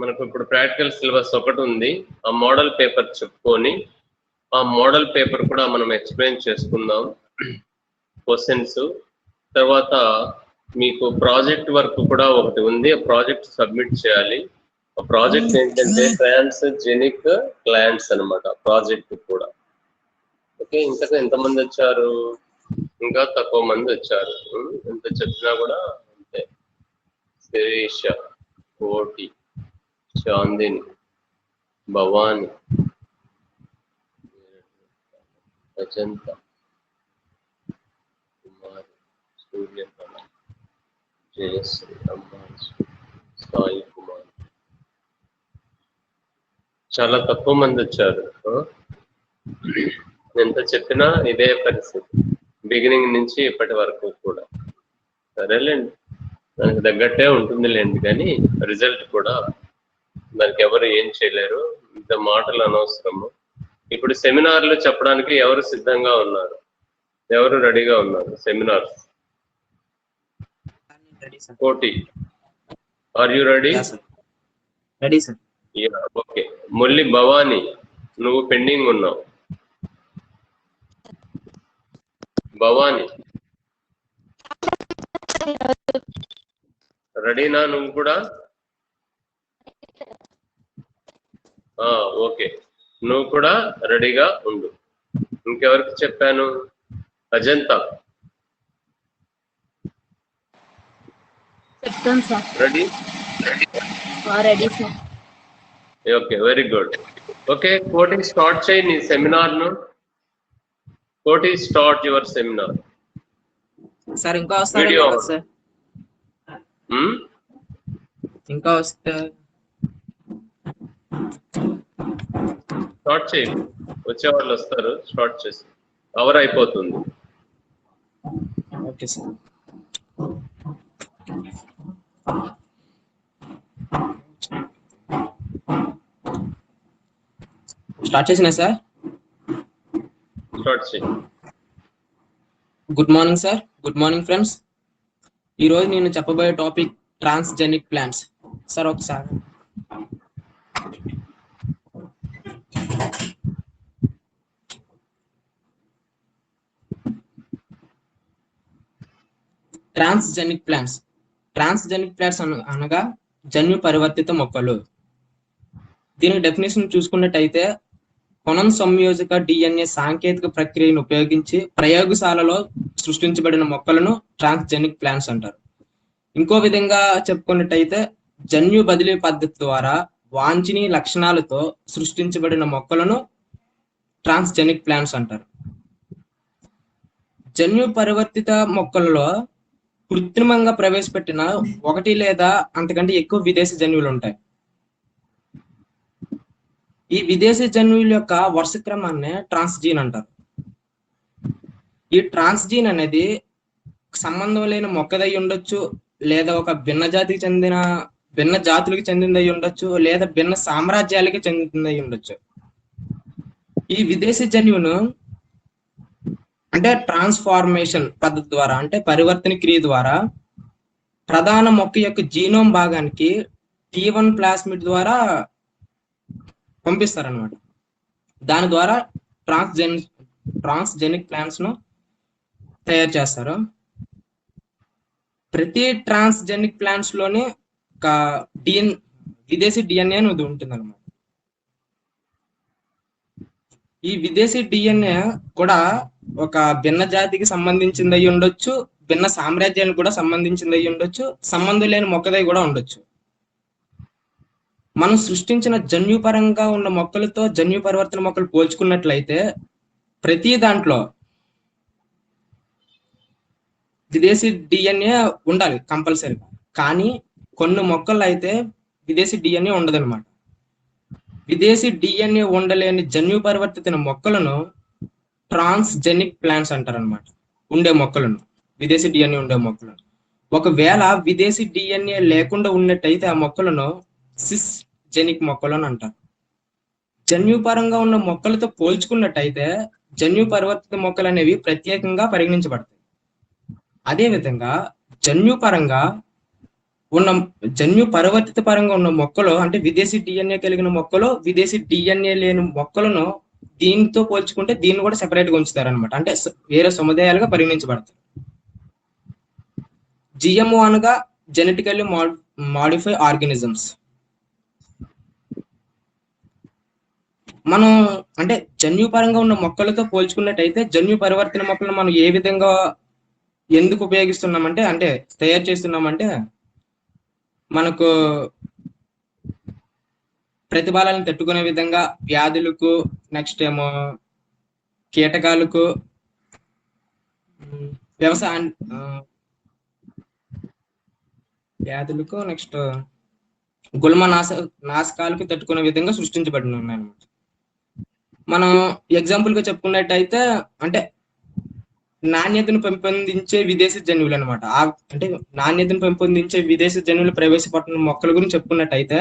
మనకు ఇప్పుడు practical syllabus ఒకటి ఉంది. ఆ మోడల్ పేపర్ చెప్పుకొని ఆ మోడల్ పేపర్ కూడా మనం ఎక్స్ప్లెయిన్ చేసుకుందాం. క్వశ్చన్స్ తర్వాత మీకు ప్రాజెక్ట్ వర్క్ కూడా ఒకటి ఉంది. ఆ ప్రాజెక్ట్ సబ్మిట్ చేయాలి. ఆ ప్రాజెక్ట్ ఏంటంటే ట్రాన్స్జెనిక్ ప్లాంట్స్ అన్నమాట. ప్రాజెక్ట్ కూడా ఓకే. ఇంతకు ఎంతమంది వచ్చారు? ఇంకా తక్కువ మంది వచ్చారు. ఎంత చెప్పినా కూడా అంతే. శిరీష, కోటి, చాందిని, భవాని, అజంత, కుమారి, సూర్యకళ, జయశ్రీ, అమ్మాయి, సాయి కుమార్. చాలా తక్కువ మంది వచ్చారు. ఎంత చెప్పినా ఇదే పరిస్థితి బిగినింగ్ నుంచి ఇప్పటి వరకు కూడా. సరేలేండి, దానికి తగ్గట్టే ఉంటుందిలేండి, కానీ రిజల్ట్ కూడా దానికి ఎవరు ఏం చేయలేరు. ఇంత మాటలు అనవసరము. ఇప్పుడు సెమినార్లు చెప్పడానికి ఎవరు సిద్ధంగా ఉన్నారు? ఎవరు రెడీగా ఉన్నారు? Seminar Koti, are you ready? Ready sir. Okay. Mulli Bhavani, నువ్వు పెండింగ్ ఉన్నావు. భవాని రెడీనా? నువ్వు కూడా ఓకే, నువ్వు కూడా రెడీగా ఉండు. ఇంకెవరికి చెప్పాను? అజంతా చెప్తాను sir. Ready? Ready sir. Okay, very good. Okay, కోటి స్టార్ట్ చేయి నీ సెమినార్ ను. కోటి, స్టార్ట్ యువర్ సెమినార్. సార్ ఇంకా వస్తారు సార్. ఇంకా వస్తే స్టార్ట్ చేయి. వచ్చే వాళ్ళు వస్తారు. స్టార్ట్ చేసి అవర్ అయిపోతుంది. Okay sir. స్టార్ట్ చేసినా సార్? స్టార్ట్ చేయి. Good morning sir. Good morning friends. ఈరోజు నేను చెప్పబోయే టాపిక్ ట్రాన్స్జెనిక్ ప్లాంట్స్. సార్ ఒకసారి ట్రాన్స్జెనిక్ ప్లాంట్స్. ట్రాన్స్జెనిక్ ప్లాంట్స్ అనగా జన్యు పరివర్తిత మొక్కలు. దీని డెఫినేషన్ చూసుకున్నట్టయితే కొనం సంయోజక డిఎన్ఏ సాంకేతిక ప్రక్రియను ఉపయోగించి ప్రయోగశాలలో సృష్టించబడిన మొక్కలను ట్రాన్స్జెనిక్ ప్లాంట్స్ అంటారు. ఇంకో విధంగా చెప్పుకున్నట్టయితే జన్యు బదిలీ పద్ధతి ద్వారా వాంఛనీయ లక్షణాలతో సృష్టించబడిన మొక్కలను ట్రాన్స్జెనిక్ ప్లాంట్స్ అంటారు. జన్యు పరివర్తిత మొక్కలలో కృత్రిమంగా ప్రవేశపెట్టిన ఒకటి లేదా అంతకంటే ఎక్కువ విదేశీ జన్యువులు ఉంటాయి. ఈ విదేశీ జన్యువుల యొక్క వరుస క్రమాన్ని ట్రాన్స్జీన్ అంటారు. ఈ ట్రాన్స్జీన్ అనేది సంబంధం లేని మొక్కదై ఉండొచ్చు, లేదా ఒక భిన్న జాతులకు చెందినదై ఉండొచ్చు, లేదా భిన్న సామ్రాజ్యాలకి చెందినదై ఉండొచ్చు. ఈ విదేశీ జన్యువును అంటే ట్రాన్స్ఫార్మేషన్ పద్ధతి ద్వారా, అంటే పరివర్తన క్రియ ద్వారా ప్రధాన మొక్క యొక్క జీనోమ్ భాగానికి T1 ప్లాస్మిడ్ ద్వారా పంపిస్తారనమాట. దాని ద్వారా ట్రాన్స్జెనిక్ ప్లాంట్స్ ను తయారు చేస్తారు. ప్రతి ట్రాన్స్జెనిక్ ప్లాంట్స్ లోనే ఒక విదేశీ డిఎన్ఏ అనేది ఉంటుంది అనమాట. ఈ విదేశీ డిఎన్ఏ కూడా ఒక భిన్న జాతికి సంబంధించింది అయి ఉండొచ్చు, భిన్న సామ్రాజ్యానికి కూడా సంబంధించింది అయి ఉండొచ్చు, సంబంధం లేని మొక్కదై కూడా ఉండొచ్చు. మనం సృష్టించిన జన్యుపరంగా ఉన్న మొక్కలతో జన్యు పరివర్తన మొక్కలు పోల్చుకున్నట్లయితే ప్రతి దాంట్లో విదేశీ డిఎన్ఏ ఉండాలి కంపల్సరీగా. కానీ కొన్ని మొక్కలు అయితే విదేశీ డిఎన్ఏ ఉండదన్నమాట. విదేశీ డిఎన్ఏ ఉండలేని జన్యు పరివర్తిత మొక్కలను ట్రాన్స్జెనిక్ ప్లాంట్స్ అంటారు అనమాట. ఉండే మొక్కలను, విదేశీ డిఎన్ఏ ఉండే మొక్కలను. ఒకవేళ విదేశీ డిఎన్ఏ లేకుండా ఉన్నట్టయితే ఆ మొక్కలను సిస్ జెనిక్ మొక్కలను అంటారు. జన్యుపరంగా ఉన్న మొక్కలతో పోల్చుకున్నట్టయితే జన్యు పరివర్తిత మొక్కలు అనేవి ప్రత్యేకంగా పరిగణించబడతాయి. అదేవిధంగా జన్యుపరంగా ఉన్న జన్యు పరివర్తిత పరంగా ఉన్న మొక్కలో అంటే విదేశీ డిఎన్ఏ కలిగిన మొక్కలో విదేశీ డిఎన్ఏ లేని మొక్కలను దీంతో పోల్చుకుంటే దీన్ని కూడా సెపరేట్ గా ఉంచుతారు అనమాట. అంటే వేరే సముదాయాలుగా పరిగణించబడతాయి. జిఎంఓ అనగా జెనెటికల్లీ మాడిఫై ఆర్గానిజమ్స్. మనం అంటే జన్యుపరంగా ఉన్న మొక్కలతో పోల్చుకున్నట్టయితే జన్యు పరివర్తన మొక్కలను మనం ఏ విధంగా ఎందుకు ఉపయోగిస్తున్నామంటే అంటే తయారు చేస్తున్నామంటే మనకు ప్రతిభాలను తట్టుకునే విధంగా వ్యాధులకు, నెక్స్ట్ ఏమో కీటకాలకు, వ్యవసాయ వ్యాధులకు, నెక్స్ట్ గుల్మ నాశకాలకు తట్టుకునే విధంగా సృష్టించబడిన ఉన్నాయి అన్నమాట. మనం ఎగ్జాంపుల్ గా చెప్పుకున్నట్టయితే అంటే నాణ్యతను పెంపొందించే విదేశీ జన్యువులు అనమాట. అంటే నాణ్యతను పెంపొందించే విదేశీ జన్యువులు ప్రవేశపెట్టిన మొక్కల గురించి చెప్పుకున్నట్టయితే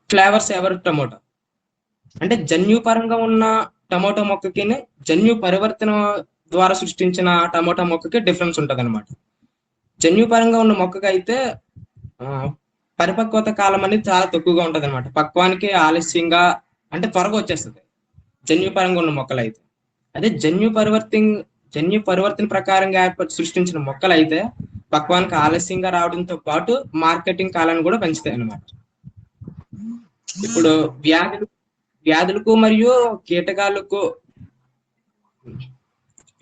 ఫ్లేవర్ సేవర్ టమోటా అంటే జన్యుపరంగా ఉన్న టమోటా మొక్కకి జన్యు పరివర్తన ద్వారా సృష్టించిన టమోటా మొక్కకి డిఫరెన్స్ ఉంటది అనమాట. జన్యుపరంగా ఉన్న మొక్కకి అయితే పరిపక్వత కాలం అనేది చాలా తక్కువగా ఉంటది అనమాట. పక్వానికి ఆలస్యంగా అంటే త్వరగా వచ్చేస్తుంది జన్యుపరంగా ఉన్న మొక్కలు అయితే. అదే జన్యు పరివర్తన ప్రకారంగా సృష్టించిన మొక్కలు అయితే పక్వానికి ఆలస్యంగా రావడంతో పాటు మార్కెటింగ్ కాలాన్ని కూడా పెంచుతాయి అన్నమాట. ఇప్పుడు వ్యాధులకు మరియు కీటకాలకు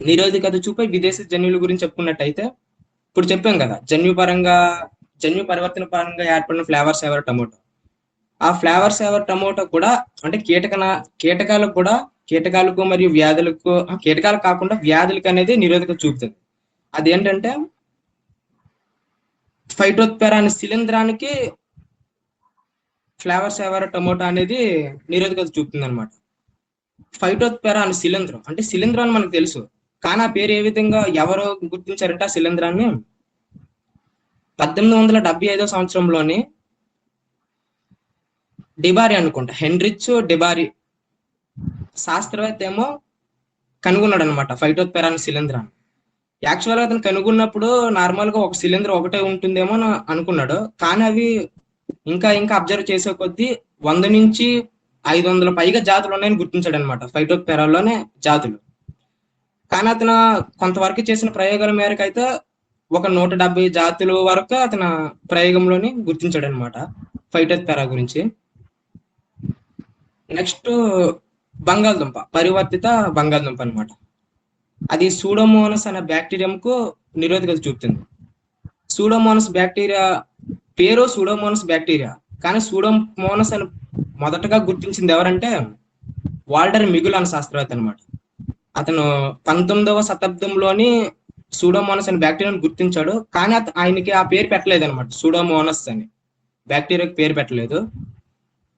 నిరోధకత చూపే విదేశీ జన్యువుల గురించి చెప్పుకున్నట్టయితే ఇప్పుడు చెప్పాం కదా, జన్యు పరివర్తన పరంగా ఏర్పడిన ఫ్లేవర్ సేవర్ టమోటో. ఆ ఫ్లేవర్ సేవర్ టమోటో కూడా అంటే కీటకాలకు మరియు వ్యాధులకు, కీటకాలకు కాకుండా వ్యాధులకు అనేది నిరోధకత చూపుతుంది. అదేంటంటే ఫైటోత్పెరా అనే శిలీంధ్రానికి ఫ్లేవర్ సేవర్ టమోటా అనేది నిరోధకత చూపుతుంది అనమాట. ఫైటోత్పెరా అనే శిలీంధ్రం అంటే శిలీంధ్రం అని మనకు తెలుసు, కానీ ఆ పేరు ఏ విధంగా ఎవరు గుర్తించారంటే ఆ శిలీంధ్రాన్ని 1875 సంవత్సరంలోని డిబారి అనుకుంటా, హెన్రిచ్ డిబారి శాస్త్రవేత్త ఏమో కనుగొన్నాడు అనమాట ఫైటోత్పెరా అనే శిలీంధ్రాన్ని. యాక్చువల్గా అతను కనుగొన్నప్పుడు నార్మల్ గా ఒక శిలీంధ్రం ఒకటే ఉంటుందేమో అని అనుకున్నాడు, కానీ అవి ఇంకా అబ్జర్వ్ చేసే కొద్దీ 100 నుంచి 500 పైగా జాతులు ఉన్నాయని గుర్తించాడు అనమాట ఫైటోత్పెరాలోనే జాతులు. కానీ అతను కొంతవరకు చేసిన ప్రయోగాల మేరకు అయితే ఒక 170 జాతుల వరకు అతను ప్రయోగంలోని గుర్తించాడు అనమాట ఫైటోత్పెరా గురించి. నెక్స్ట్ బంగాళదుంప, పరివర్తిత బంగాళదుంప అనమాట. అది సూడోమోనస్ అనే బ్యాక్టీరియంకు నిరోధకత చూపుతుంది. సూడోమోనస్ బ్యాక్టీరియా పేరు సూడోమోనస్ బ్యాక్టీరియా, కానీ సూడోమోనస్ అని మొదటగా గుర్తించింది ఎవరంటే వాల్టర్ మిగుల్ అనే శాస్త్రవేత్త అనమాట. అతను 19వ శతాబ్దంలోని సూడోమోనస్ అనే బ్యాక్టీరియాను గుర్తించాడు, కానీ ఆయనకి ఆ పేరు పెట్టలేదు అనమాట. సూడోమోనస్ అని బ్యాక్టీరియాకి పేరు పెట్టలేదు.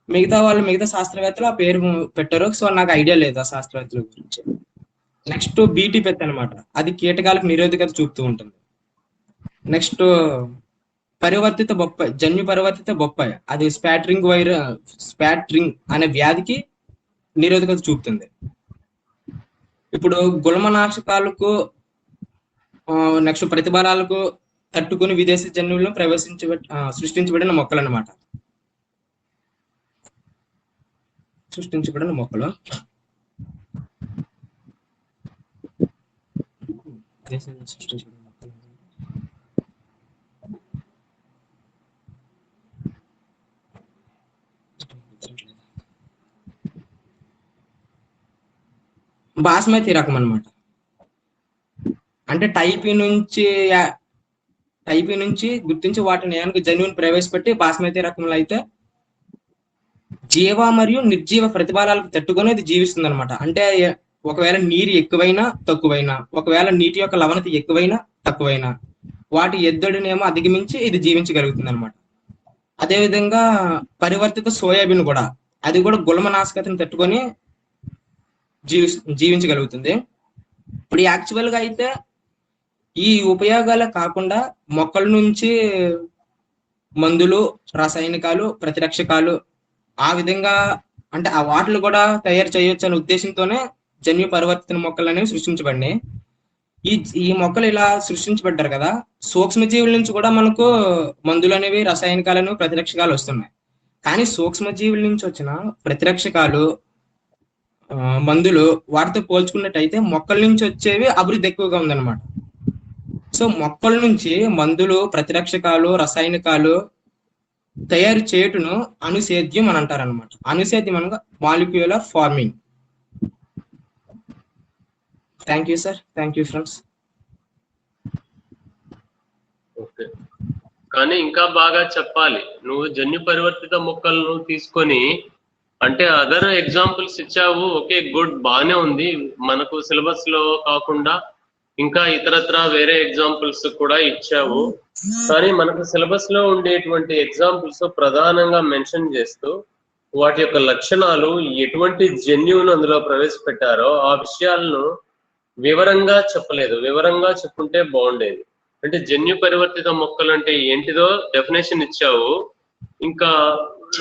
మిగతా శాస్త్రవేత్తలు ఆ పేరు పెట్టారు. సో నాకు ఐడియా లేదు ఆ శాస్త్రవేత్తల గురించి. నెక్స్ట్ బీటీ పెత్త అనమాట, అది కీటకాలకు నిరోధకత చూపుతూ ఉంటుంది. నెక్స్ట్ పరివర్తిత బొప్పాయి, జన్యు పరివర్తిత బొప్పాయి, అది స్పాట్రింగ్ అనే వ్యాధికి నిరోధకత చూపుతుంది. ఇప్పుడు గుల్మనాశకాలకు నెక్స్ట్ ప్రతిబలాలకు తట్టుకుని విదేశీ జన్యువులను సృష్టించబడిన మొక్కలు అనమాట. సృష్టించబడిన మొక్కలు బాస్మతి రకం అనమాట. అంటే టైపీ నుంచి గుర్తించి వాటిని జన్యువుని ప్రవేశపెట్టి బాస్మతి రకంలో అయితే జీవ మరియు నిర్జీవ ప్రతిబలాలకు తట్టుకొని అది జీవిస్తుంది అనమాట. అంటే ఒకవేళ నీరు ఎక్కువైనా తక్కువైనా, ఒకవేళ నీటి యొక్క లవణత ఎక్కువైనా తక్కువైనా వాటి ఎద్దడినేమో అధిగమించి ఇది జీవించగలుగుతుంది అనమాట. అదేవిధంగా పరివర్తిత సోయాబీన్ కూడా, అది కూడా గుల్మనాశకతను తట్టుకొని జీవించగలుగుతుంది. ఇప్పుడు యాక్చువల్ గా అయితే ఈ ఉపయోగాలే కాకుండా మొక్కల నుంచి మందులు, రసాయనికాలు, ప్రతిరక్షకాలు ఆ విధంగా అంటే ఆ వాటిని కూడా తయారు చేయొచ్చు అనే ఉద్దేశంతోనే జన్యు పరివర్తన మొక్కలు అనేవి సృష్టించబడినాయి. ఈ మొక్కలు ఇలా సృష్టించబడ్డారు కదా, సూక్ష్మజీవుల నుంచి కూడా మనకు మందులు అనేవి రసాయనికాలను ప్రతిరక్షకాలు వస్తున్నాయి. కానీ సూక్ష్మజీవుల నుంచి వచ్చిన ప్రతిరక్షకాలు మందులు వాటితో పోల్చుకున్నట్టయితే మొక్కల నుంచి వచ్చేవి అభివృద్ధి ఎక్కువగా ఉందన్నమాట. సో మొక్కల నుంచి మందులు, ప్రతిరక్షకాలు, రసాయనికాలు తయారు చేయుటను అణుసేద్యం అని అంటారు అనమాట. అణుసేద్యం అనగా molecular farming. Thank you sir. Thank you friends. Okay, కానీ ఇంకా బాగా చెప్పాలి. నువ్వు జన్యు పరివర్తిత మొక్కలను తీసుకొని అంటే అదర్ ఎగ్జాంపుల్స్ ఇచ్చావు, ఓకే గుడ్, బాగానే ఉంది. మనకు సిలబస్ లో కాకుండా ఇంకా ఇతరత్ర వేరే ఎగ్జాంపుల్స్ కూడా ఇచ్చావు. కానీ మనకు సిలబస్ లో ఉండేటువంటి ఎగ్జాంపుల్స్ ప్రధానంగా మెన్షన్ చేస్తూ వాటి యొక్క లక్షణాలు, ఎటువంటి జన్యువును అందులో ప్రవేశపెట్టారో ఆ విషయాలను వివరంగా చెప్పలేదు. వివరంగా చెప్పుంటే బాగుండేది. అంటే జన్యు పరివర్తిత మొక్కలు అంటే ఏంటిదో డెఫినేషన్ ఇచ్చావు, ఇంకా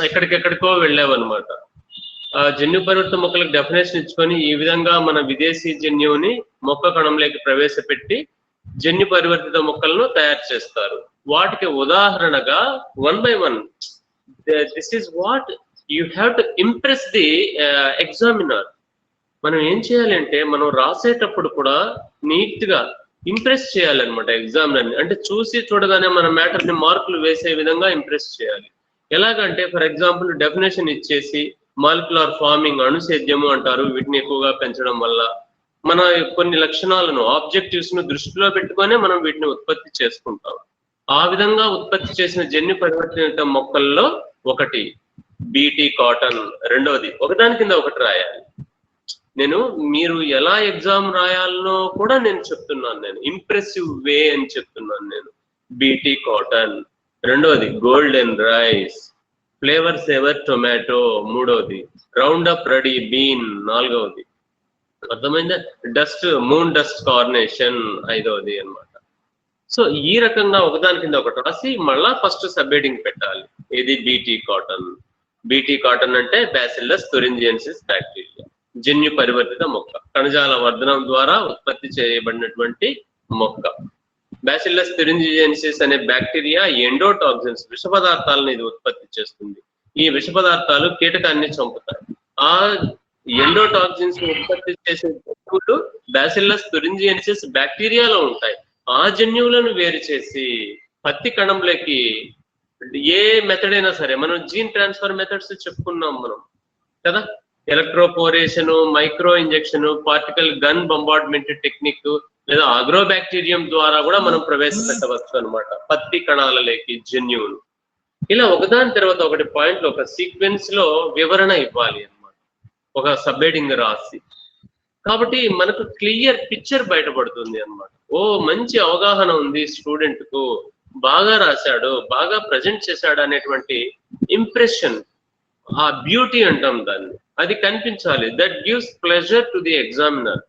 ఎక్కడికెక్కడికో వెళ్ళావు అనమాట. ఆ జన్యు పరివర్తిత మొక్కలకు డెఫినేషన్ ఇచ్చుకొని ఈ విధంగా మన విదేశీ జన్యువుని మొక్క కణంలోకి ప్రవేశపెట్టి జన్యు పరివర్తిత మొక్కలను తయారు చేస్తారు. వాటికి ఉదాహరణగా 1 by 1 this is what you have to impress the examiner. మనం ఏం చేయాలంటే మనం రాసేటప్పుడు కూడా నీట్ గా ఇంప్రెస్ చేయాలన్నమాట ఎగ్జామినర్ని. అంటే చూసి చూడగానే మన మ్యాటర్ ని మార్కులు వేసే విధంగా ఇంప్రెస్ చేయాలి. ఎలాగంటే ఫర్ ఎగ్జాంపుల్ డెఫినేషన్ ఇచ్చేసి మాలిక్యులర్ ఫార్మింగ్, అణుసేద్యము అంటారు, వీటిని ఎక్కువగా పెంచడం వల్ల మన కొన్ని లక్షణాలను, ఆబ్జెక్టివ్స్ ను దృష్టిలో పెట్టుకొని మనం వీటిని ఉత్పత్తి చేసుకుంటాం. ఆ విధంగా ఉత్పత్తి చేసిన జన్యు పరివర్తిత మొక్కల్లో ఒకటి బీటీ కాటన్. రెండవది ఒకదాని కింద ఒకటి రాయాలి. మీరు ఎలా ఎగ్జామ్ రాయాలనో కూడా నేను చెప్తున్నాను. నేను ఇంప్రెసివ్ వే అని చెప్తున్నాను. నేను బీటీ కాటన్. రెండవది golden rice. Flavour saver tomato మూడవది. రౌండ్ అప్ రెడీ బీన్ నాలుగవది. అర్థమైందా? డస్ట్, మూన్ డస్ట్ కార్నేషన్ ఐదవది అన్నమాట. సో ఈ రకంగా ఒకదాని కింద ఒకటి రాసి మళ్ళా ఫస్ట్ సబ్హెడింగ్ పెట్టాలి. ఇది బీటీ కాటన్. బీటీ కాటన్ అంటే బ్యాసిల్లస్ తురింజియన్సిస్ బ్యాక్టీరియా, జన్యు పరివర్తిత మొక్క, కణజాల వర్ధనం ద్వారా ఉత్పత్తి చేయబడినటువంటి మొక్క. బ్యాసిల్లస్ తురింజియన్సిస్ అనే బ్యాక్టీరియా ఎండోటాక్సిన్స్, విష పదార్థాలను ఇది ఉత్పత్తి చేస్తుంది. ఈ విష పదార్థాలు కీటకాన్ని చంపుతాయి. ఆ ఎండోటాక్సిన్స్ ఉత్పత్తి చేసే జన్యువులు బ్యాసిల్లస్ తురింజియన్సిస్ బ్యాక్టీరియాలో ఉంటాయి. ఆ జన్యువులను వేరు చేసి పత్తి కణంలోకి ఏ మెథడ్ అయినా సరే, మనం జీన్ ట్రాన్స్ఫర్ మెథడ్స్ చెప్పుకున్నాం మనం కదా, electroporation, micro injection, particle gun bombardment technique, లేదా అగ్రోబ్యాక్టీరియం ద్వారా కూడా మనం ప్రవేశపెట్టవచ్చు అనమాట పత్తి కణాలలోకి జన్యువులు. ఇలా ఒకదాని తర్వాత ఒకటి పాయింట్లు ఒక సీక్వెన్స్ లో వివరణ ఇవ్వాలి అన్నమాట, ఒక సబ్హెడింగ్ రాసి. కాబట్టి మనకు క్లియర్ పిక్చర్ బయటపడుతుంది అన్నమాట. ఓ మంచి అవగాహన ఉంది స్టూడెంట్ కు, బాగా రాశాడు, బాగా ప్రజెంట్ చేశాడు అనేటువంటి ఇంప్రెషన్, ఆ బ్యూటీ అంటాం దాన్ని, అది కనిపించాలి. That gives pleasure to the examiner.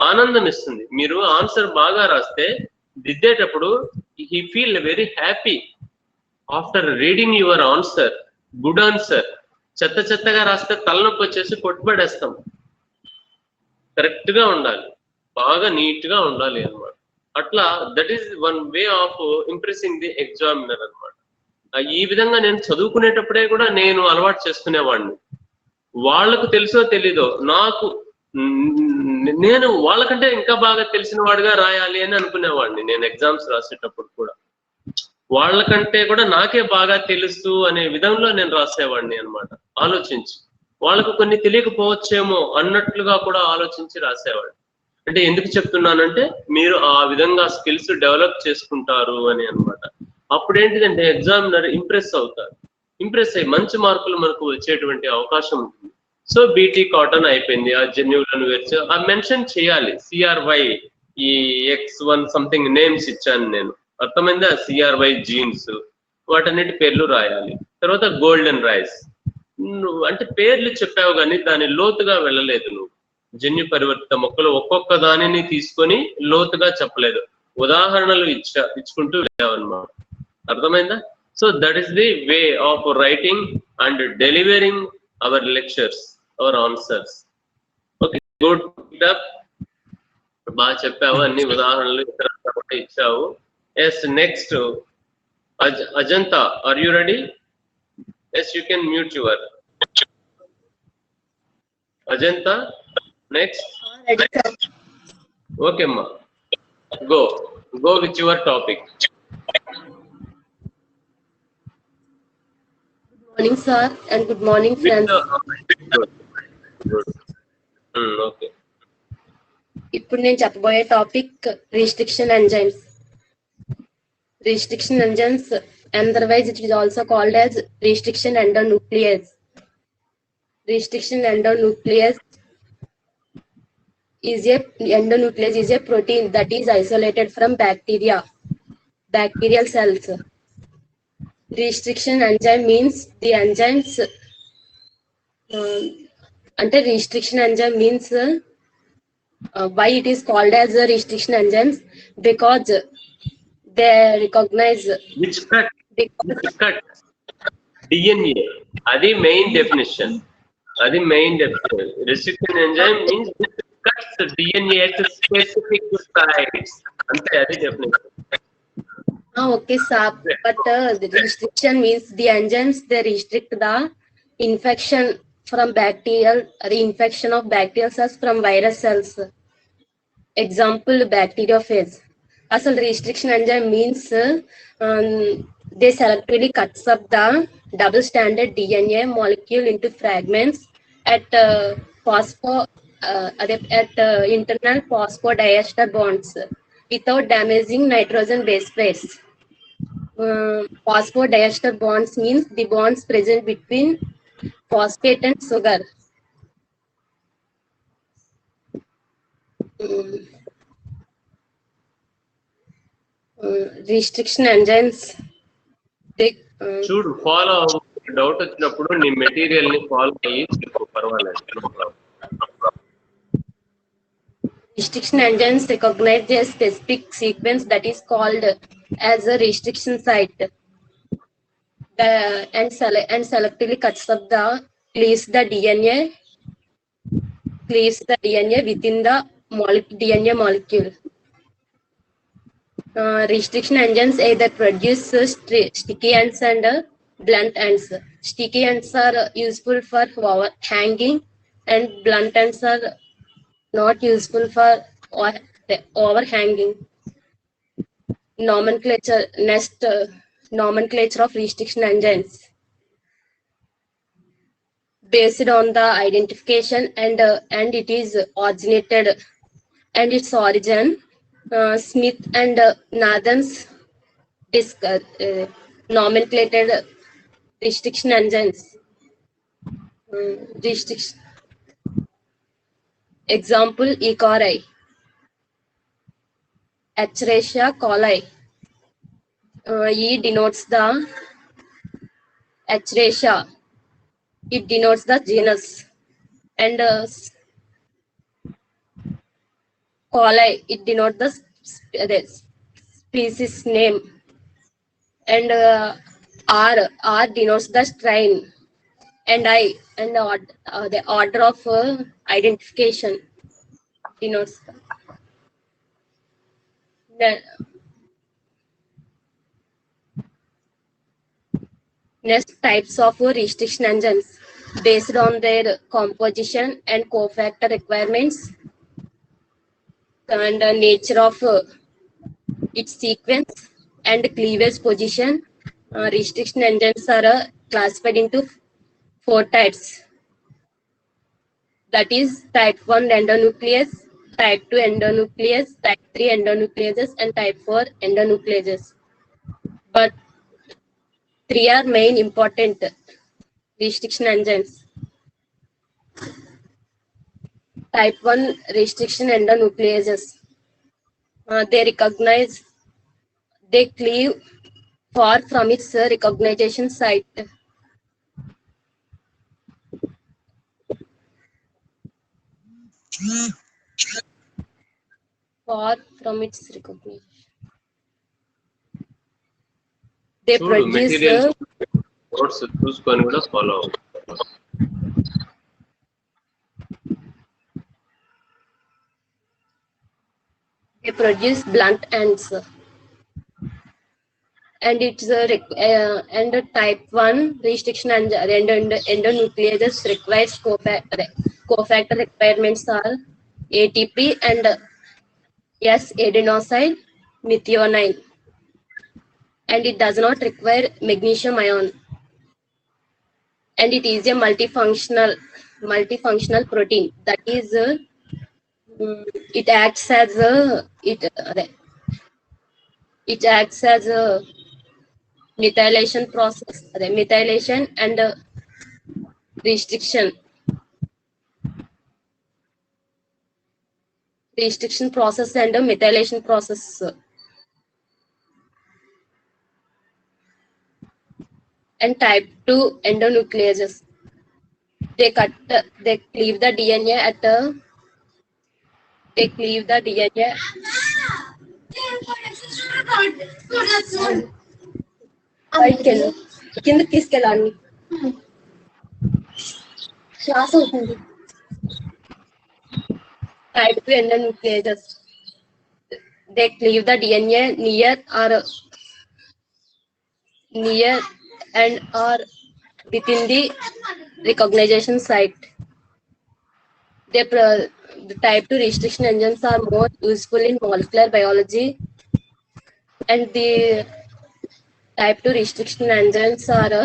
ఆనందం ఇస్తుంది. మీరు ఆన్సర్ బాగా రాస్తే దిద్దేటప్పుడు he feel very happy after reading your answer. Good answer. చెత్త చెత్తగా రాస్తే తలనొప్పి వచ్చేసి కొట్టుబడేస్తాం. కరెక్ట్ గా ఉండాలి, బాగా నీట్ గా ఉండాలి అన్నమాట. అట్లా that is one way of impressing the examiner అన్నమాట. ఈ విధంగా నేను చదువుకునేటప్పుడే కూడా నేను అలవాటు చేసుకునేవాడిని. వాళ్ళకు తెలుసో తెలీదో, నేను వాళ్ళకంటే ఇంకా బాగా తెలిసిన వాడిగా రాయాలి అని అనుకునేవాడిని. నేను ఎగ్జామ్స్ రాసేటప్పుడు కూడా వాళ్ళకంటే కూడా నాకే బాగా తెలుసు అనే విధంలో నేను రాసేవాడిని అన్నమాట. ఆలోచించి వాళ్ళకు కొన్ని తెలియకపోవచ్చేమో అన్నట్లుగా కూడా ఆలోచించి రాసేవాడిని. అంటే ఎందుకు చెప్తున్నానంటే మీరు ఆ విధంగా స్కిల్స్ డెవలప్ చేసుకుంటారు అని అన్నమాట. అప్పుడు ఏంటిదంటే ఎగ్జామినర్ ఇంప్రెస్ అవుతారు. ఇంప్రెస్ అయ్యి మంచి మార్కులు మనకు వచ్చేటువంటి అవకాశం ఉంటుంది. సో బీటీ కాటన్ అయిపోయింది. ఆ జన్యువులను వేర్చి ఆ మెన్షన్ చేయాలి. సిఆర్వై ఈ X1 సంథింగ్ నేమ్స్ ఇచ్చాను నేను, అర్థమైందా? సిఆర్వై జీన్స్, వాటన్నిటి పేర్లు రాయాలి. తర్వాత గోల్డెన్ రైస్. నువ్వు అంటే పేర్లు చెప్పావు కానీ దాని లోతుగా వెళ్ళలేదు. నువ్వు జన్యు పరివర్తిత మొక్కలు ఒక్కొక్క దానిని తీసుకొని లోతుగా చెప్పలేదు, ఉదాహరణలు ఇచ్చుకుంటూ వెళ్ళావన్నమాట. అర్థమైందా? So that is the way of writing and delivering our lectures, our answers. Okay, good. బాగా చెప్పావు, అన్ని ఉదాహరణలు ఇతర ఇచ్చావు. Yes, next, Ajanta, are you ready? Yes, you can mute your Ajanta. Next. Ready, sir. Okay, ma. Go with your topic. Good morning, sir, and good morning, With friends. good. Good. Okay. ఇప్పుడు నేను చెప్పబోయే topic restriction enzymes. Restriction enzymes, otherwise it is also called as restriction endonuclease. Restriction endonuclease is a protein that is isolated from bacterial cells. Restriction enzyme means the enzymes. Ante restriction enzyme means why it is called as a restriction enzymes, because they recognize Which cut? because Which cut? DNA. Adi main definition. Restriction enzyme means which cuts the DNA at specific sites. Ante adi definition. okay, sir, but the restriction means the enzymes, they restrict the infection from infection of bacterial cells from virus cells. Example, bacteriophage. Asal restriction enzyme means they selectively cuts up the double stranded DNA molecule into fragments at internal phosphodiester bonds without damaging nitrogen base pairs. Phosphodiester bonds means the bonds present between phosphate and sugar. Restriction enzymes, they చూడు follow doubt వచ్చినప్పుడు నీ material ని follow అయ్యి చెప్పు, పర్వాలేదు. No problem. restriction enzymes recognize a specific sequence that is called as a restriction site, and selectively cuts up cleaves the DNA within the DNA molecule. Restriction enzymes either produce sticky ends and blunt ends. Sticky ends are useful for overhanging, and blunt ends are not useful for overhanging. Nomenclature of restriction enzymes. Based on the identification and it is originated and its origin, Smith and Nathan's nomenclated restriction enzymes. Restriction example, E. coli, Escherichia coli. E denotes the Escherichia. It denotes the genus, and coli, it denotes the species name, and R denotes the strain, and the order of identification denotes the next types of restriction enzymes based on their composition and cofactor requirements and nature of its sequence and cleavage position. Restriction enzymes are classified into 4 types. That is type 1 endonuclease, type 2 endonuclease, type 3 endonucleases, and type 4 endonucleases. But 3 are main important restriction enzymes. Type 1 restriction endonucleases. They cleave far from its recognition site. Far from its recognition. They చూడు produce material notes చూసుకొని కూడా follow అవ్వు. blunt ends. and it's and a type 1 restriction and endonucleases requires cofactor requirements are ATP and S adenosyl methionine, and it does not require magnesium ion, and it is a multifunctional protein. That is it acts as a it acts as a methylation process, methylation and restriction process and a methylation process. And type 2 endonucleases, they cleave the DNA at a they cleave the DNA బయటికి వెళ్ళు కిందకి తీసుకెళ్ళాలి శ్వాస అవుతుంది type 2 endonucleases, they cleave the DNA near and or within the recognition site. The type 2 restriction enzymes are more useful in molecular biology, and the type 2 restriction enzymes are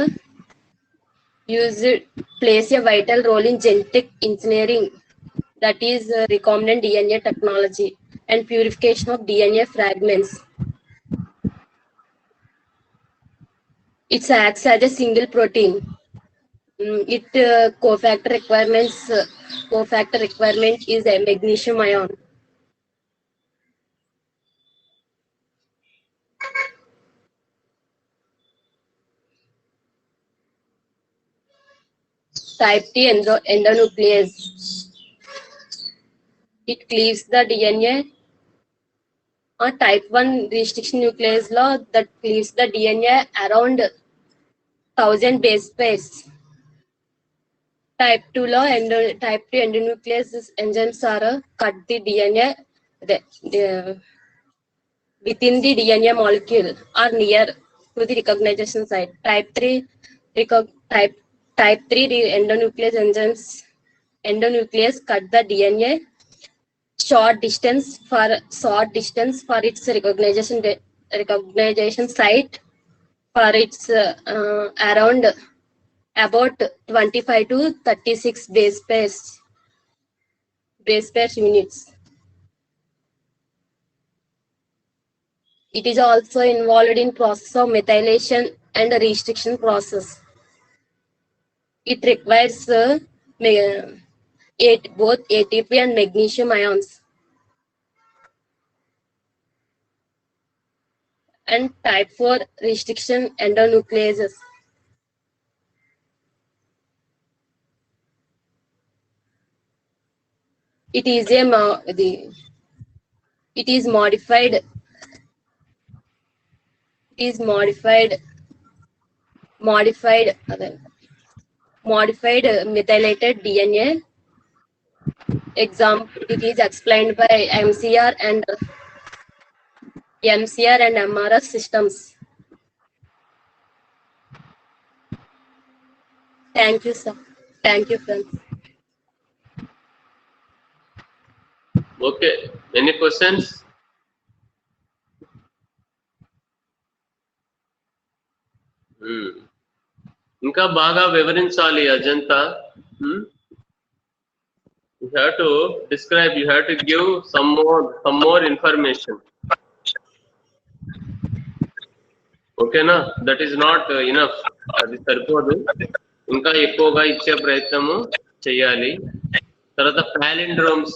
plays a vital role in genetic engineering, that is recombinant DNA technology and purification of DNA fragments. It acts as a single protein. Cofactor requirement is a magnesium ion. Type T endonuclease, it cleaves the DNA. A type 1 restriction nuclease law that cleaves the DNA around 1000 base pairs. Type 2 law type 2 endonuclease enzymes are cut the DNA within the DNA molecule or near to the recognition site. Type 3 endonuclease cut the DNA short distance for its recognition site for its around about 25 to 36 base pairs units. It is also involved in process of methylation and restriction process. It requires both ATP and magnesium ions. And type 4 restriction endonucleases, it is modified methylated DNA. It is explained by MCR and MRS systems. Thank you, sir. Thank you, friends. Okay, any questions? ఇంకా బాగా వివరించాలి Ajanta. You have to describe, you have to give some more information. Okay na, that is not enough, అది సరిపోదు, ఇంకా ఎక్కువగా ఇచ్చే ప్రయత్నము చేయాలి. తర్వాత palindromes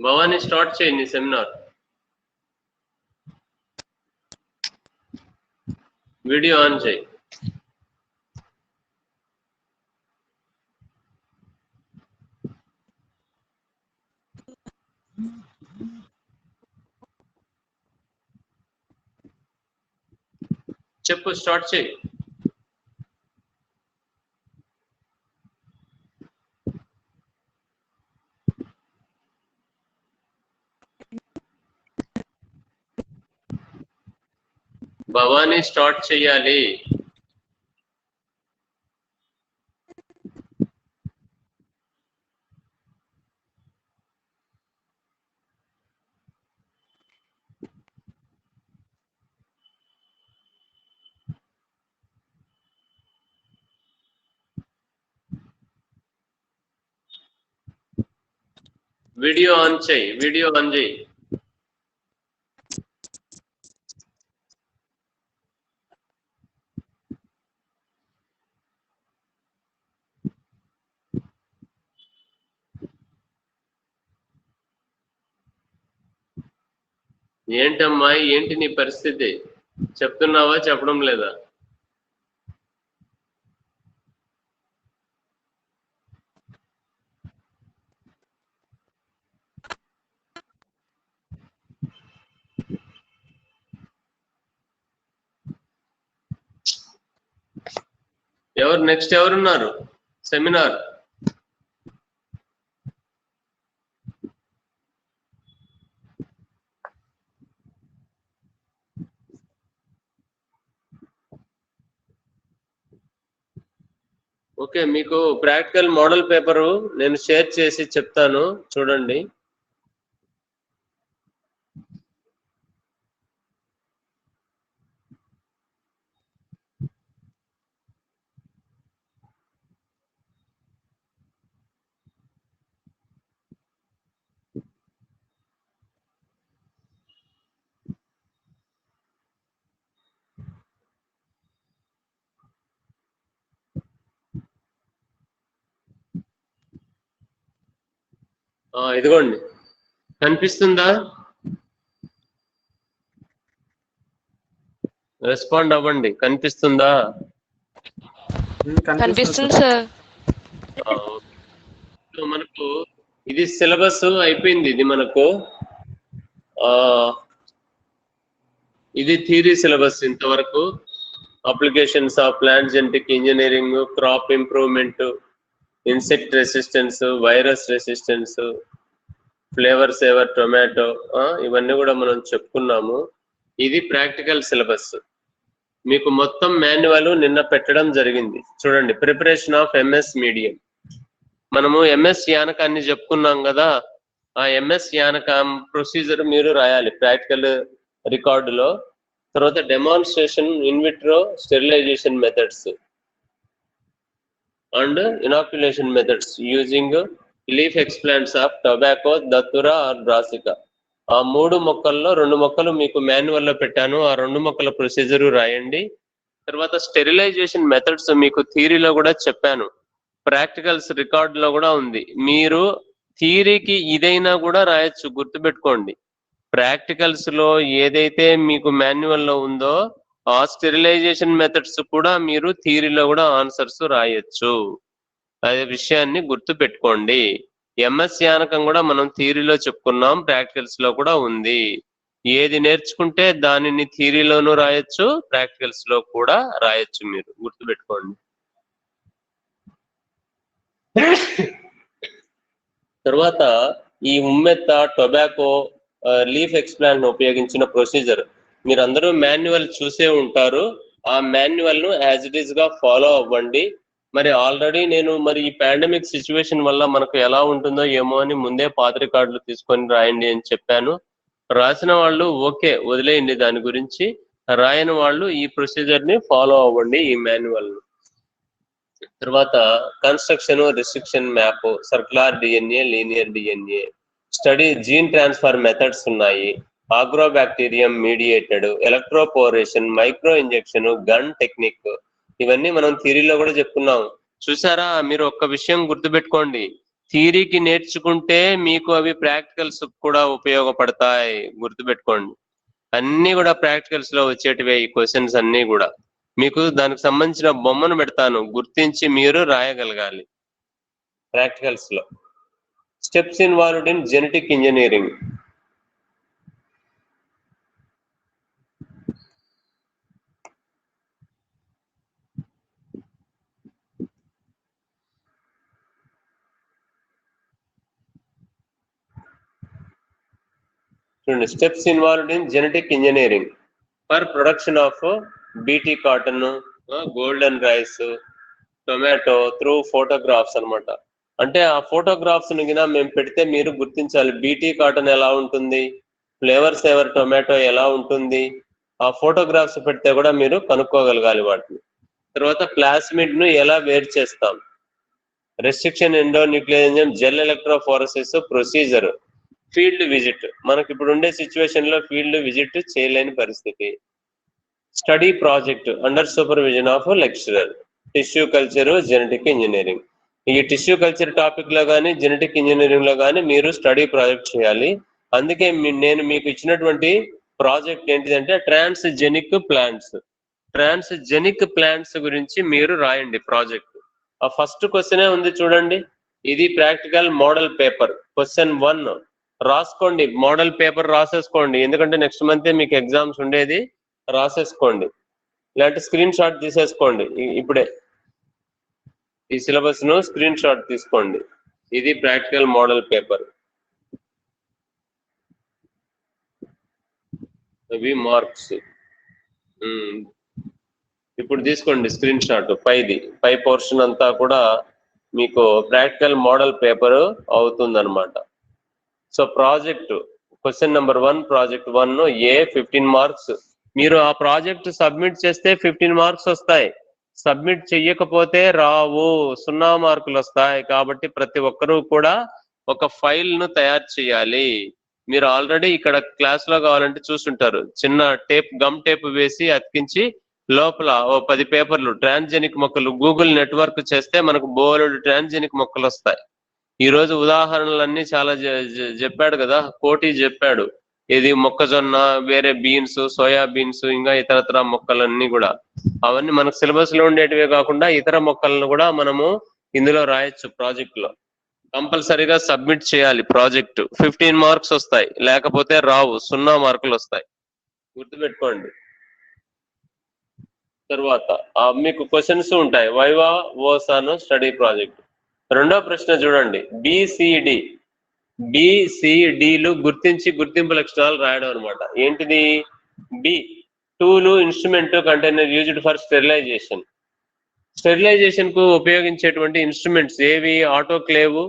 భవానీ స్టార్ట్ చేయండి సెమినార్. వీడియో ఆన్ చేయి. చెప్పు, స్టార్ట్ చేయి. భవానీ స్టార్ట్ చేయాలి. వీడియో ఆన్ చేయి, వీడియో ఆన్ చేయి. ఏంటమ్మా, ఏంటి నీ పరిస్థితి? చెప్తున్నావా, చెప్పడం లేదా? ఎవరు నెక్స్ట్ ఎవరున్నారు సెమినార్? ఓకే, మీకు ప్రాక్టికల్ మోడల్ పేపరు నేను షేర్ చేసి చెప్తాను, చూడండి. ఇదిగోండి, కనిపిస్తుందా? రెస్పాండ్ అవ్వండి. కనిపిస్తుందా? కనిపిస్తుంది సార్. మనకు ఇది సిలబస్ అయిపోయింది. ఇది మనకు ఇది థియరీ సిలబస్ ఇంతవరకు. Applications of plant genetic engineering, crop improvement, insect resistance, virus resistance, flavour saver tomato, ఇవన్నీ కూడా మనం చెప్పుకున్నాము. ఇది ప్రాక్టికల్ సిలబస్. మీకు మొత్తం మాన్యువల్ నిన్న పెట్టడం జరిగింది. చూడండి, ప్రిపరేషన్ ఆఫ్ ఎంఎస్ మీడియం. మనము ఎంఎస్ యానకాన్ని చెప్పుకున్నాం కదా, ఆ ఎంఎస్ యానకం ప్రొసీజర్ మీరు రాయాలి ప్రాక్టికల్ రికార్డులో. తర్వాత demonstration in vitro sterilisation methods and inoculation methods using leaf explants of tobacco, datura or brassica. ఆ 3 మొక్కల్లో 2 మొక్కలు మీకు మాన్యువల్ లో పెట్టాను. ఆ 2 మొక్కల ప్రొసీజర్ రాయండి. తర్వాత స్టెరిలైజేషన్ మెథడ్స్ మీకు థియరీలో కూడా చెప్పాను, ప్రాక్టికల్స్ రికార్డ్ లో కూడా ఉంది. మీరు థియరీకి ఇదైనా కూడా రాయొచ్చు, గుర్తుపెట్టుకోండి. ప్రాక్టికల్స్ లో ఏదైతే మీకు మాన్యువల్ లో ఉందో ఆ స్టెరిలైజేషన్ మెథడ్స్ కూడా మీరు థియరీలో కూడా ఆన్సర్స్ రాయొచ్చు. అదే విషయాన్ని గుర్తు పెట్టుకోండి. ఎంఎస్ యానకం కూడా మనం థియరీలో చెప్పుకున్నాం, ప్రాక్టికల్స్ లో కూడా ఉంది. ఏది నేర్చుకుంటే దానిని థియరీలోనూ రాయొచ్చు, ప్రాక్టికల్స్ లో కూడా రాయొచ్చు, మీరు గుర్తు పెట్టుకోండి. తర్వాత ఈ ఉమ్మెత్త, టొబాకో, లీఫ్ ఎక్స్ప్లాంట్ ఉపయోగించిన ప్రొసీజర్ మీరు అందరూ మాన్యువల్ చూసే ఉంటారు. ఆ మాన్యువల్ ను యాజ్ ఇట్ ఈస్ గా ఫాలో అవ్వండి. మరి ఆల్రెడీ నేను ఈ పాండమిక్ సిచ్యువేషన్ వల్ల మనకు ఎలా ఉంటుందో ఏమో అని ముందే పాత రికార్డులు తీసుకొని రాయండి అని చెప్పాను. రాసిన వాళ్ళు ఓకే, వదిలేయండి దాని గురించి. రాయని వాళ్ళు ఈ ప్రొసీజర్ ని ఫాలో అవ్వండి, ఈ మాన్యువల్ ను. తర్వాత construction, restriction map, circular DNA, linear DNA, study gene transfer methods ఉన్నాయి. Agrobacterium mediated, electroporation, micro injection, gun technique, ఇవన్నీ మనం థియరీలో కూడా చెప్పుకున్నాం. చూసారా? మీరు ఒక్క విషయం గుర్తుపెట్టుకోండి, థియరీకి నేర్చుకుంటే మీకు అవి ప్రాక్టికల్స్ కూడా ఉపయోగపడతాయి, గుర్తుపెట్టుకోండి. అన్ని కూడా ప్రాక్టికల్స్ లో వచ్చేటివే ఈ క్వశ్చన్స్ అన్ని కూడా. మీకు దానికి సంబంధించిన బొమ్మను పెడతాను, గుర్తించి మీరు రాయగలగాలి ప్రాక్టికల్స్ లో. Steps involved in genetic engineering. చూడండి, steps involved in genetic engineering for production of BT cotton, golden rice, tomato through photographs అన్నమాట. అంటే ఆ ఫోటోగ్రాఫ్స్ ని గిన మేము పెడితే మీరు గుర్తించాలి, బీటీ కాటన్ ఎలా ఉంటుంది, ఫ్లేవర్ సేవర్ టొమాటో ఎలా ఉంటుంది, ఆ ఫోటోగ్రాఫ్స్ పెడితే కూడా మీరు కనుక్కోగలగాలి వాటిని. తర్వాత ప్లాస్మిడ్ ను ఎలా వేరు చేస్తాం, restriction endonuclear gel electrophoresis procedure, field visit. మనకి ఇప్పుడు ఉండే సిచ్యువేషన్ లో ఫీల్డ్ విజిట్ చేయలేని పరిస్థితి. Study project under supervision of lecturer. Tissue culture, genetic engineering. ఈ టిష్యూ కల్చర్ టాపిక్ లో కానీ జెనెటిక్ ఇంజనీరింగ్ లో కానీ మీరు స్టడీ ప్రాజెక్ట్ చేయాలి. అందుకే నేను మీకు ఇచ్చినటువంటి ప్రాజెక్ట్ ఏంటిదంటే ట్రాన్స్జెనిక్ ప్లాంట్స్. ట్రాన్స్జెనిక్ ప్లాంట్స్ గురించి మీరు రాయండి ప్రాజెక్ట్. ఆ ఫస్ట్ క్వశ్చనే ఉంది చూడండి, ఇది ప్రాక్టికల్ మోడల్ పేపర్ క్వశ్చన్ 1. రాసుకోండి, మోడల్ పేపర్ రాసేసుకోండి, ఎందుకంటే నెక్స్ట్ మంతే మీకు ఎగ్జామ్స్ ఉండేది. రాసేసుకోండి, ఇలాంటి స్క్రీన్ షాట్ తీసేసుకోండి. ఇప్పుడే ఈ సిలబస్ ను స్క్రీన్ షాట్ తీసుకోండి. ఇది ప్రాక్టికల్ మోడల్ పేపర్, ఇవి మార్క్స్. ఇప్పుడు తీసుకోండి స్క్రీన్ షాట్, పై పోర్షన్ అంతా కూడా మీకు ప్రాక్టికల్ మోడల్ పేపర్ అవుతుంది అనమాట. So project question number 1, project 1 ఏ 15 మార్క్స్. మీరు ఆ ప్రాజెక్ట్ సబ్మిట్ చేస్తే 15 మార్క్స్ వస్తాయి, సబ్మిట్ చెయ్యకపోతే రావు, 0 మార్కులు వస్తాయి. కాబట్టి ప్రతి ఒక్కరూ కూడా ఒక ఫైల్ ను తయారు చేయాలి. మీరు ఆల్రెడీ ఇక్కడ క్లాస్ లో కావాలంటే చూస్తుంటారు, చిన్న గమ్ టేప్ వేసి అతికించి లోపల 10 పేపర్లు ట్రాన్స్జెనిక్ మొక్కలు గూగుల్ నెట్వర్క్ చేస్తే మనకు బోలెడు ట్రాన్స్జెనిక్ మొక్కలు వస్తాయి. ఈ రోజు ఉదాహరణలన్నీ చాలా చెప్పాడు కదా, కోటి చెప్పాడు. ఇది మొక్కజొన్న, వేరే బీన్స్, సోయా బీన్స్, ఇంకా ఇతరత్ర మొక్కలన్నీ కూడా. అవన్నీ మనకు సిలబస్ లో ఉండేటివే కాకుండా ఇతర మొక్కలను కూడా మనము ఇందులో రాయొచ్చు ప్రాజెక్ట్ లో. కంపల్సరీగా సబ్మిట్ చేయాలి ప్రాజెక్ట్. 15 మార్క్స్ వస్తాయి, లేకపోతే రావు, 0 మార్కులు వస్తాయి, గుర్తుపెట్టుకోండి. తర్వాత మీకు క్వశ్చన్స్ ఉంటాయి, వైవా, ఓసాను, స్టడీ ప్రాజెక్ట్. రెండో ప్రశ్న చూడండి, బిసిడిలు గుర్తించి గుర్తింపు లక్షణాలు రాయడం అనమాట. ఏంటిది? బి, టూలు, instrument, container used for sterilization. Sterilization కు ఉపయోగించేటువంటి ఇన్స్ట్రుమెంట్స్ ఏవి? Autoclave,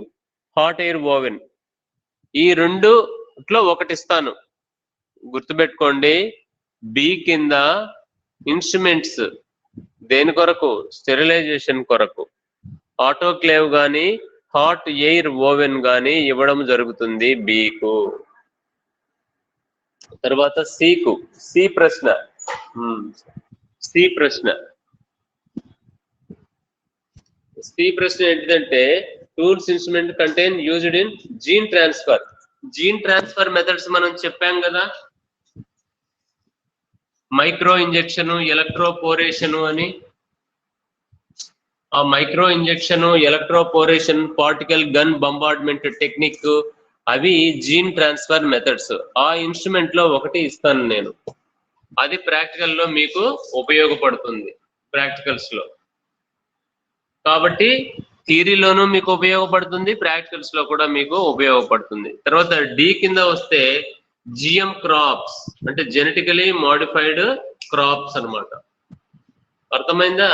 hot air oven. ఈ రెండులో ఒకటి ఇస్తాను, గుర్తుపెట్టుకోండి. బి కింద ఇన్స్ట్రుమెంట్స్ దేని కొరకు? స్టెరిలైజేషన్ కొరకు. ఆటోక్లేవ్ గాని హాట్ ఎయిర్ ఓవెన్ గాని ఇవ్వడం జరుగుతుంది బీకు. తర్వాత సికు, సి ప్రశ్న ఏంటిదంటే tools, instrument, contain used in gene transfer. Gene transfer methods మనం చెప్పాం కదా, మైక్రో ఇంజెక్షన్, ఎలక్ట్రోపోరేషన్ అని. ఆ micro injection, electroporation, particle gun bombardment technique, అవి జీన్ ట్రాన్స్ఫర్ మెథడ్స్. ఆ ఇన్స్ట్రుమెంట్ లో ఒకటి ఇస్తాను నేను, అది ప్రాక్టికల్ లో మీకు ఉపయోగపడుతుంది ప్రాక్టికల్స్ లో. కాబట్టి థియరీలోనూ మీకు ఉపయోగపడుతుంది, ప్రాక్టికల్స్ లో కూడా మీకు ఉపయోగపడుతుంది. తర్వాత డి కింద వస్తే జిఎం క్రాప్స్ అంటే జెనెటికలీ మోడిఫైడ్ క్రాప్స్ అన్నమాట. అర్థమైందా?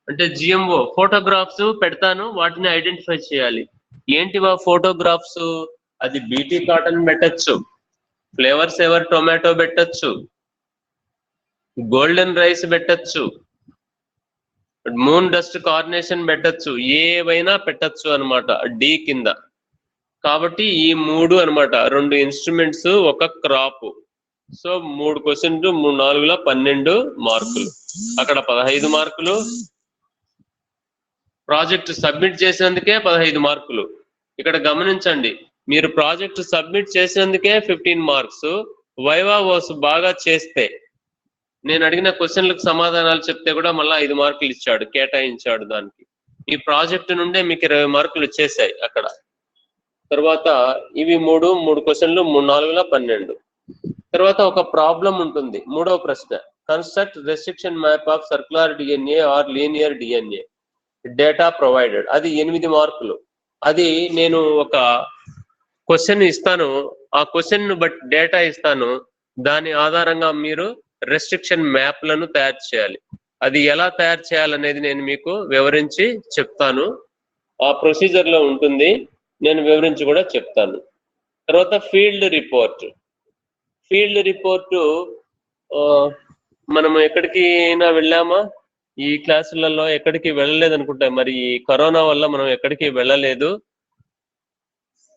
అంటే జిఎంఓ ఫోటోగ్రాఫ్స్ పెడతాను, వాటిని ఐడెంటిఫై చేయాలి. ఏంటివా ఫోటోగ్రాఫ్స్? అది బీటీ కాటన్ పెట్టచ్చు, ఫ్లేవర్ సేవర్ టొమాటో పెట్టచ్చు, గోల్డెన్ రైస్ పెట్టచ్చు, మూన్ డస్ట్ కార్నేషన్ పెట్టచ్చు, ఏవైనా పెట్టచ్చు అనమాట డి కింద. కాబట్టి ఈ 3 అనమాట, 2 ఇన్స్ట్రుమెంట్స్, ఒక క్రాప్. సో 3 క్వశ్చన్లు, 3 4 12 మార్కులు, అక్కడ 15 మార్కులు. ప్రాజెక్ట్ సబ్మిట్ చేసినందుకే 15 మార్కులు. ఇక్కడ గమనించండి, మీరు ప్రాజెక్ట్ సబ్మిట్ చేసినందుకే 15 మార్క్స్, వైవా వాస్ బాగా చేస్తే, నేను అడిగిన క్వశ్చన్లకు సమాధానాలు చెప్తే కూడా మళ్ళీ 5 మార్కులు ఇచ్చాడు, కేటాయించాడు దానికి. ఈ ప్రాజెక్ట్ నుండే మీకు 20 మార్కులు వచ్చేసాయి అక్కడ. తర్వాత ఇవి మూడు క్వశ్చన్లు 4 12. తర్వాత ఒక ప్రాబ్లం ఉంటుంది, మూడవ ప్రశ్న, construct restriction map of circular DNA or linear DNA data provided. అది 8 మార్కులు. అది నేను ఒక క్వశ్చన్ ఇస్తాను, ఆ క్వశ్చన్ ను బట్టి డేటా ఇస్తాను, దాని ఆధారంగా మీరు రెస్ట్రిక్షన్ మ్యాప్లను తయారు చేయాలి. అది ఎలా తయారు చేయాలనేది నేను మీకు వివరించి చెప్తాను, ఆ ప్రొసీజర్ లో ఉంటుంది, నేను వివరించి కూడా చెప్తాను. తర్వాత ఫీల్డ్ రిపోర్ట్. ఫీల్డ్ రిపోర్టు మనం ఎక్కడికైనా వెళ్ళామా? ఈ క్లాసులలో ఎక్కడికి వెళ్ళలేదు అనుకుంటా, మరి ఈ కరోనా వల్ల మనం ఎక్కడికి వెళ్ళలేదు.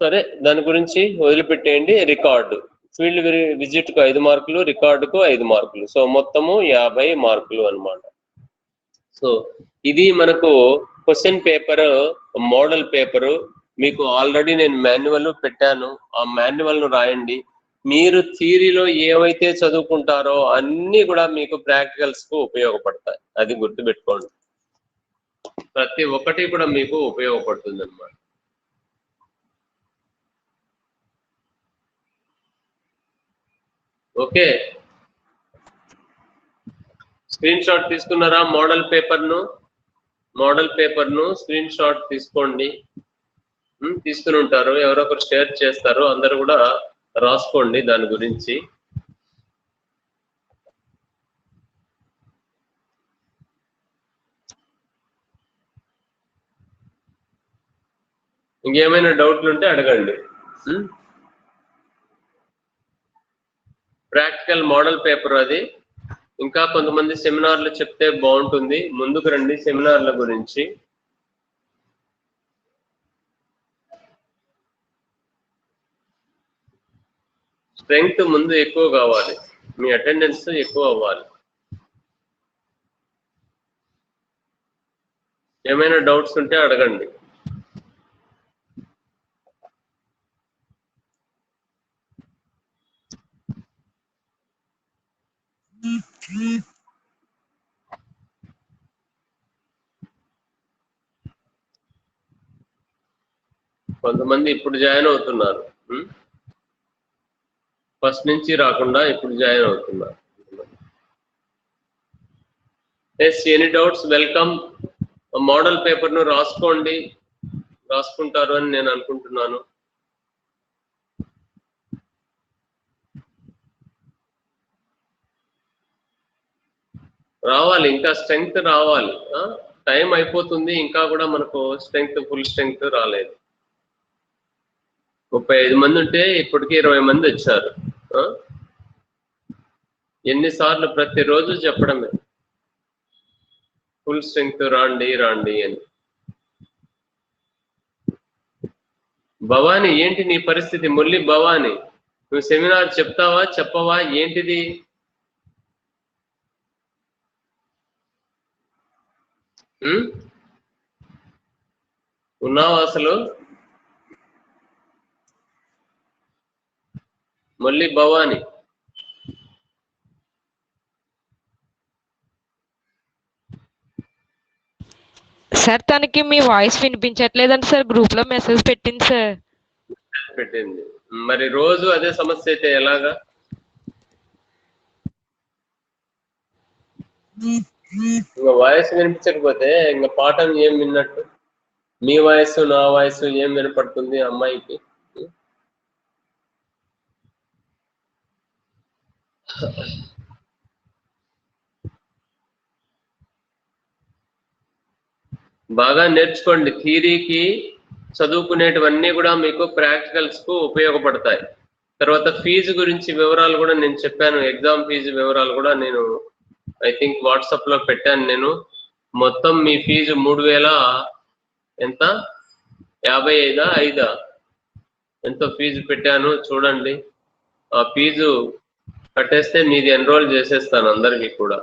సరే, దాని గురించి వదిలిపెట్టేయండి. రికార్డు, ఫీల్డ్ విజిట్ కు 5 మార్కులు, రికార్డుకు 5 మార్కులు, సో మొత్తము 50 మార్కులు అన్నమాట. సో ఇది మనకు క్వశ్చన్ పేపర్, మోడల్ పేపరు. మీకు ఆల్రెడీ నేను మాన్యువల్ పెట్టాను, ఆ మాన్యువల్ ను రాయండి. మీరు థియరీలో ఏవైతే చదువుకుంటారో అన్ని కూడా మీకు ప్రాక్టికల్స్ కు ఉపయోగపడతాయి, అది గుర్తుపెట్టుకోండి. ప్రతి ఒక్కటి కూడా మీకు ఉపయోగపడుతుంది అన్నమాట. ఓకే, స్క్రీన్ షాట్ తీసుకున్నారా? మోడల్ పేపర్ ను స్క్రీన్ షాట్ తీసుకోండి. తీసుకుని ఉంటారు, ఎవరొకరు షేర్ చేస్తారు, అందరు కూడా రాసుకోండి దాని గురించి. ఇంకేమైనా డౌట్లు ఉంటే అడగండి. ప్రాక్టికల్ మోడల్ పేపర్ అది. ఇంకా కొంతమంది సెమినార్లు చెప్తే బాగుంటుంది, ముందుకు రండి సెమినార్ల గురించి. స్ట్రెంగ్త్ ముందు ఎక్కువ కావాలి, మీ అటెండెన్స్ ఎక్కువ అవ్వాలి. ఏమైనా డౌట్స్ ఉంటే అడగండి. కొంతమంది ఇప్పుడు జాయిన్ అవుతున్నారు, ఫస్ట్ నుంచి రాకుండా ఇప్పుడు జాయిన్ అవుతున్నారు. Yes, any doubts? Welcome. Model paper ను రాసుకుంటారు అని నేను అనుకుంటున్నాను. రావాలి, ఇంకా స్ట్రెంగ్త్ రావాలి. టైం అయిపోతుంది, ఇంకా కూడా మనకు ఫుల్ స్ట్రెంగ్త్ రాలేదు. 35 మంది ఉంటే ఇప్పటికి 20 మంది వచ్చారు. ఎన్నిసార్లు ప్రతిరోజు చెప్పడమే, ఫుల్ స్ట్రెంగ్త్ రాండి అని. భవానీ, ఏంటి నీ పరిస్థితి? మురళి భవానీ, నువ్వు సెమినార్ చెప్తావా చెప్పవా? ఏంటిది? ఉన్నావా అసలు? మురళి భవానీ, సార్ తనకి మీ వాయిస్ వినిపించట్లేదండి సార్, గ్రూప్ లో మెసేజ్ పెట్టింది సార్. పెట్టింది, మరి రోజు అదే సమస్య అయితే ఎలాగా? ఇంకా వాయిస్ వినిపించకపోతే ఇంకా పాఠం ఏం విన్నట్టు? మీ వాయిస్ నా వాయిస్ ఏం వినపడుతుంది అమ్మాయికి? బాగా నేర్చుకోండి. థియరీకి చదువుకునేటివన్నీ కూడా మీకు ప్రాక్టికల్స్ కు ఉపయోగపడతాయి. తర్వాత ఫీజు గురించి వివరాలు కూడా నేను చెప్పాను, ఎగ్జామ్ ఫీజు వివరాలు కూడా నేను ఐ థింక్ వాట్సాప్ లో పెట్టాను. నేను మొత్తం మీ ఫీజు 3000 ఎంత 55 ఎంతో ఫీజు పెట్టాను, చూడండి. ఆ ఫీజు కట్టేస్తే మీది ఎన్రోల్ చేసేస్తాను అందరికీ కూడా,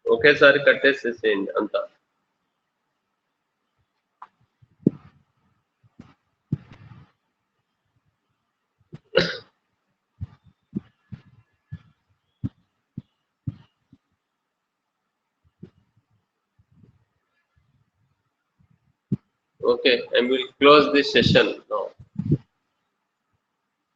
ఒకేసారి కట్టేసేసేయండి అంతా. Okay, and we'll close this session now.